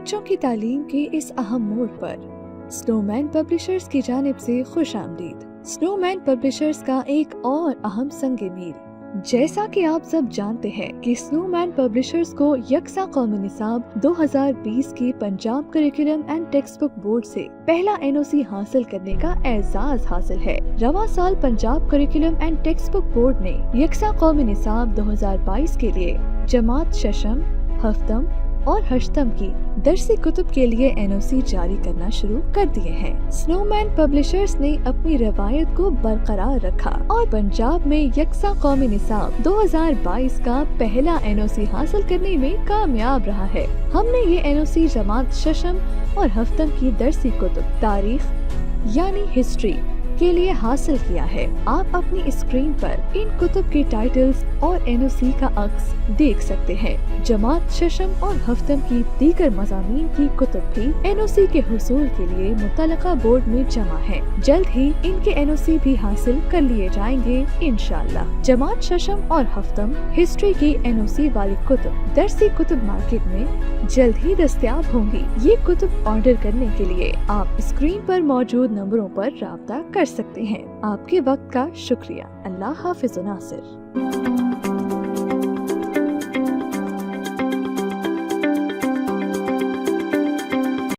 बच्चों की तालीम के इस अहम मोड़ पर स्नोमैन पब्लिशर्स की जानिब से खुश आमदीद। स्नोमैन पब्लिशर्स का एक और अहम संग मील। जैसा कि आप सब जानते हैं कि स्नोमैन पब्लिशर्स को यकसा कौमी निसाब 2020 की Punjab curriculum and text book board से पहला NOC हासिल करने का एजाज हासिल है। रवा साल Punjab curriculum and text book board ने यकसा कौमी निसाब 2022 के लिए जमात शशम, हफ्तम और हश्तम की दरसी कुतुब के लिए NOC जारी करना शुरू कर दिए हैं। स्नोमैन पब्लिशर्स ने अपनी रवायत को बरकरार रखा और पंजाब में यकसा कौमी निसाब 2022 का पहला NOC हासिल करने में कामयाब रहा है। हमने ये NOC जमात शशम और हफ्तम की दरसी कुतुब तारीख यानी हिस्ट्री के लिए हासिल किया है। आप अपनी स्क्रीन पर इन कुतुब के टाइटल्स और NOC का अक्स देख सकते हैं। जमात शशम और हफ्तम की दीगर मज़ामीन की कुतुब भी NOC के हुसूल के लिए मुतलका बोर्ड में जमा है। जल्द ही इनके NOC भी हासिल कर लिए जाएंगे इंशाअल्लाह। जमात शशम और हफ्तम हिस्ट्री की NOC वाली कुतुब दरसी कुतुब मार्केट में जल्द ही दस्तयाब होंगी। ये कुतुब ऑर्डर करने के लिए आप स्क्रीन पर मौजूद नंबरों पर राब्ता कर सकते हैं। आपके वक्त का शुक्रिया। अल्लाह हाफिज़ नासिर।